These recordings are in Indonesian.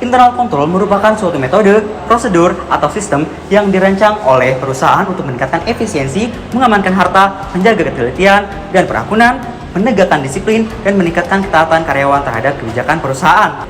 Internal control merupakan suatu metode, prosedur, atau sistem yang dirancang oleh perusahaan untuk meningkatkan efisiensi, mengamankan harta, menjaga ketelitian dan perakunan, menegakkan disiplin, dan meningkatkan ketaatan karyawan terhadap kebijakan perusahaan.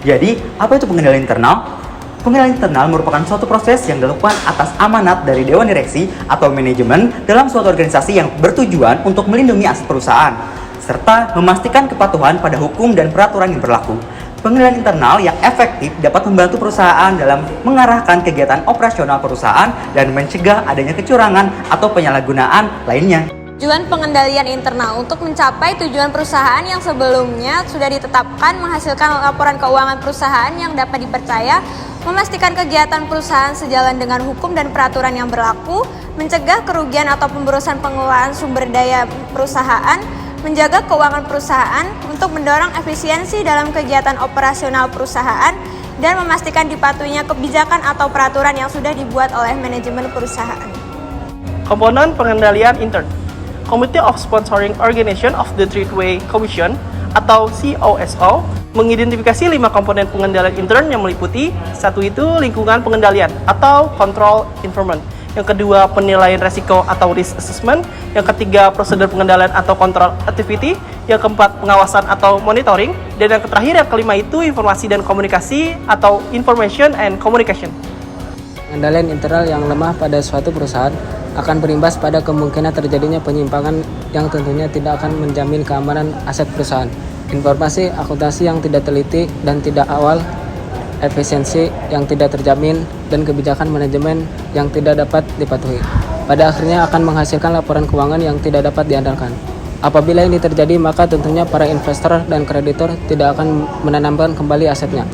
Jadi, apa itu pengendalian internal? Pengendalian internal merupakan suatu proses yang dilakukan atas amanat dari Dewan Direksi atau manajemen dalam suatu organisasi yang bertujuan untuk melindungi aset perusahaan, serta memastikan kepatuhan pada hukum dan peraturan yang berlaku. Pengendalian internal yang efektif dapat membantu perusahaan dalam mengarahkan kegiatan operasional perusahaan dan mencegah adanya kecurangan atau penyalahgunaan lainnya. Tujuan pengendalian internal untuk mencapai tujuan perusahaan yang sebelumnya sudah ditetapkan, menghasilkan laporan keuangan perusahaan yang dapat dipercaya, memastikan kegiatan perusahaan sejalan dengan hukum dan peraturan yang berlaku, mencegah kerugian atau pemborosan pengelolaan sumber daya perusahaan, menjaga keuangan perusahaan untuk mendorong efisiensi dalam kegiatan operasional perusahaan, dan memastikan dipatuhinya kebijakan atau peraturan yang sudah dibuat oleh manajemen perusahaan. Komponen pengendalian intern. Committee of Sponsoring Organization of the Tradeway Commission atau COSO mengidentifikasi 5 komponen pengendalian intern yang meliputi: satu itu lingkungan pengendalian atau control environment, yang kedua penilaian resiko atau risk assessment, yang ketiga prosedur pengendalian atau control activity, yang keempat pengawasan atau monitoring, dan yang terakhir yang kelima itu informasi dan komunikasi atau information and communication. Pengendalian internal yang lemah pada suatu perusahaan akan berimbas pada kemungkinan terjadinya penyimpangan yang tentunya tidak akan menjamin keamanan aset perusahaan, informasi akuntansi yang tidak teliti dan tidak awal, efisiensi yang tidak terjamin, dan kebijakan manajemen yang tidak dapat dipatuhi. Pada akhirnya akan menghasilkan laporan keuangan yang tidak dapat diandalkan. Apabila ini terjadi, maka tentunya para investor dan kreditor tidak akan menanamkan kembali asetnya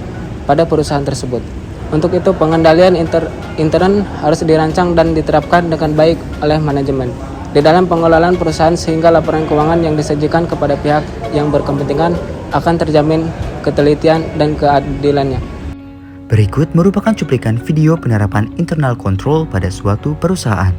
pada perusahaan tersebut. Untuk itu, pengendalian intern harus dirancang dan diterapkan dengan baik oleh manajemen di dalam pengelolaan perusahaan sehingga laporan keuangan yang disajikan kepada pihak yang berkepentingan akan terjamin ketelitian dan keadilannya. Berikut merupakan cuplikan video penerapan internal control pada suatu perusahaan.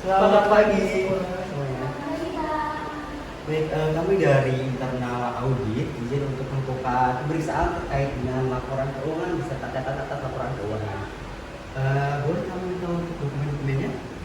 Selamat pagi. Baik, kami dari internal audit izin untuk melakukan pemeriksaan terkait dengan laporan keuangan beserta catatan atas laporan keuangan. Boleh kami minta untuk dokumen-dokumennya?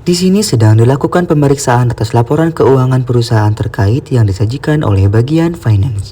Di sini sedang dilakukan pemeriksaan atas laporan keuangan perusahaan terkait yang disajikan oleh bagian finance.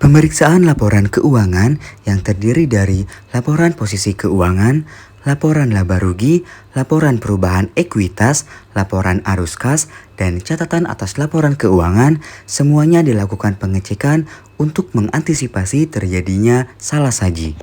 Pemeriksaan laporan keuangan yang terdiri dari laporan posisi keuangan, laporan laba rugi, laporan perubahan ekuitas, laporan arus kas, dan catatan atas laporan keuangan, semuanya dilakukan pengecekan untuk mengantisipasi terjadinya salah saji.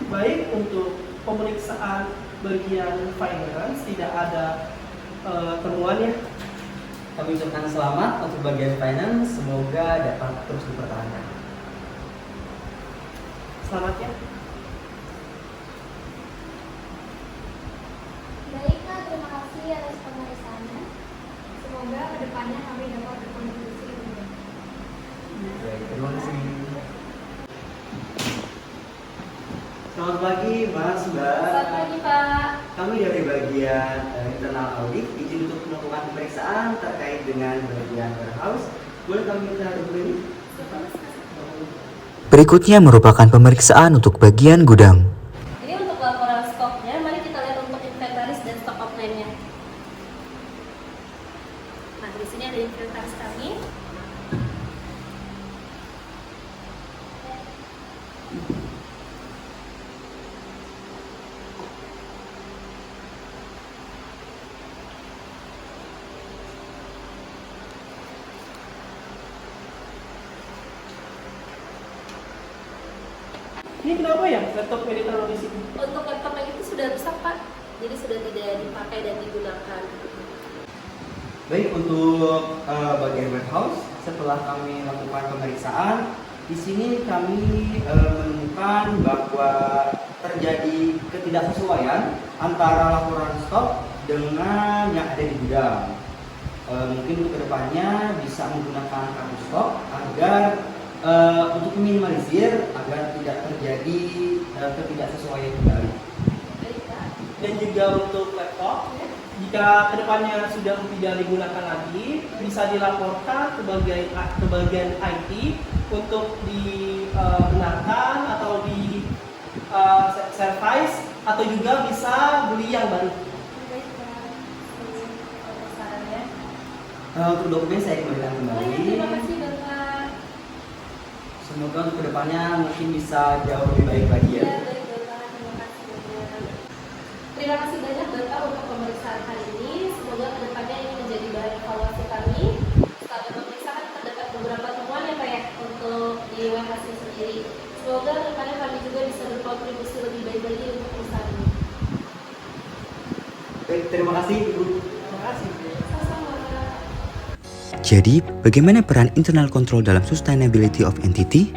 Baik, untuk pemeriksaan bagian finance tidak ada temuan ya. Kami ucapkan selamat untuk bagian finance, semoga dapat terus dipertahankan. Selamat ya. Baik Kak, terima kasih atas pemeriksaannya. Semoga kedepannya kami dapat berkontribusi lebih baik. Baik, terima kasih. Selamat pagi Mas, Mbak. Selamat pagi Pak. Kami dari bagian internal audit izin untuk melakukan pemeriksaan terkait dengan bagian warehouse. Boleh kami minta dulu ini? Berikutnya merupakan pemeriksaan untuk bagian gudang. Ini untuk laporan stoknya, mari kita lihat untuk inventaris dan stok offline-nya. Nah, di sini ada inventaris kami. Ini kenapa ya laptop ini taruh di sini? Untuk laptop yang itu sudah rusak Pak, jadi sudah tidak dipakai dan digunakan. Baik, untuk bagian warehouse, setelah kami lakukan pemeriksaan, di sini kami menemukan bahwa terjadi ketidaksesuaian antara laporan stok dengan yang ada di gudang. Mungkin untuk kedepannya bisa menggunakan kartu stok agar untuk meminimalisir agar tidak terjadi ketidaksesuaian kembali. Baik Pak. Dan juga untuk laptop, jika kedepannya sudah tidak digunakan lagi, bisa dilaporkan ke bagian IT untuk dibenarkan atau di service, atau juga bisa beli yang baru. Baik Pak. Untuk sarannya. Untuk dokumen saya kembalikan kembali. Terima kasih Bapak. Semoga untuk kedepannya mungkin bisa jauh lebih baik lagi ya. Ya, baik Bapak. Terima kasih banyak. Terima kasih banyak Bapak untuk pemeriksaan hari ini. Semoga kedepannya ini menjadi bahan evaluasi kami. Setelah pemeriksaan terdapat beberapa temuan ya Pak ya untuk di warehouse ini sendiri. Semoga kedepannya kami juga bisa berkontribusi lebih baik lagi untuk perusahaan ini. Baik, terima kasih Ibu. Terima kasih. Sama-sama. Jadi, bagaimana peran internal control dalam sustainability of entity?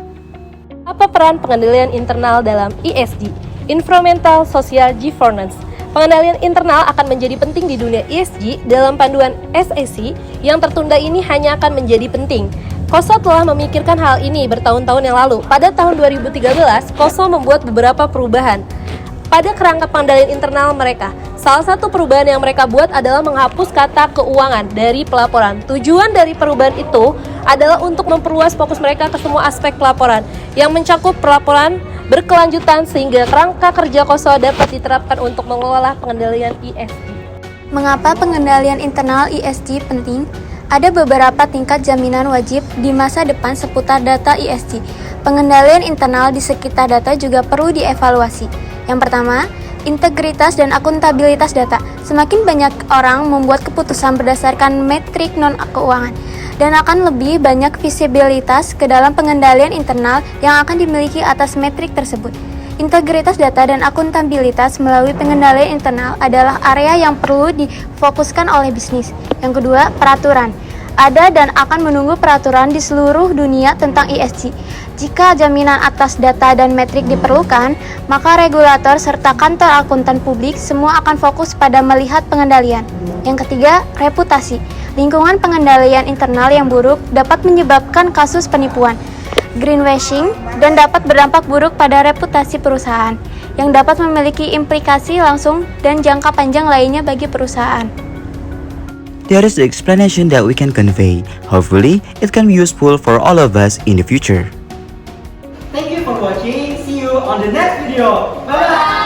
Apa peran pengendalian internal dalam ESG, Environmental Social Governance? Pengendalian internal akan menjadi penting di dunia ESG dalam panduan SEC yang tertunda ini hanya akan menjadi penting. KOSO telah memikirkan hal ini bertahun-tahun yang lalu. Pada tahun 2013, KOSO membuat beberapa perubahan pada kerangka pengendalian internal mereka. Salah satu perubahan yang mereka buat adalah menghapus kata keuangan dari pelaporan. Tujuan dari perubahan itu adalah untuk memperluas fokus mereka ke semua aspek pelaporan yang mencakup pelaporan berkelanjutan sehingga kerangka kerja KOSO dapat diterapkan untuk mengelola pengendalian ESG. Mengapa pengendalian internal ESG penting? Ada beberapa tingkat jaminan wajib di masa depan seputar data ESG. Pengendalian internal di sekitar data juga perlu dievaluasi. Yang pertama, integritas dan akuntabilitas data. Semakin banyak orang membuat keputusan berdasarkan metrik non-keuangan dan akan lebih banyak visibilitas ke dalam pengendalian internal yang akan dimiliki atas metrik tersebut. Integritas data dan akuntabilitas melalui pengendalian internal adalah area yang perlu difokuskan oleh bisnis. Yang kedua, peraturan. Ada dan akan menunggu peraturan di seluruh dunia tentang ESG. Jika jaminan atas data dan metrik diperlukan, maka regulator serta kantor akuntan publik semua akan fokus pada melihat pengendalian. Yang ketiga, reputasi. Lingkungan pengendalian internal yang buruk dapat menyebabkan kasus penipuan, greenwashing, dan dapat berdampak buruk pada reputasi perusahaan, yang dapat memiliki implikasi langsung dan jangka panjang lainnya bagi perusahaan. There is the explanation that we can convey. Hopefully, it can be useful for all of us in the future. Thank you for watching. See you on the next video. Bye.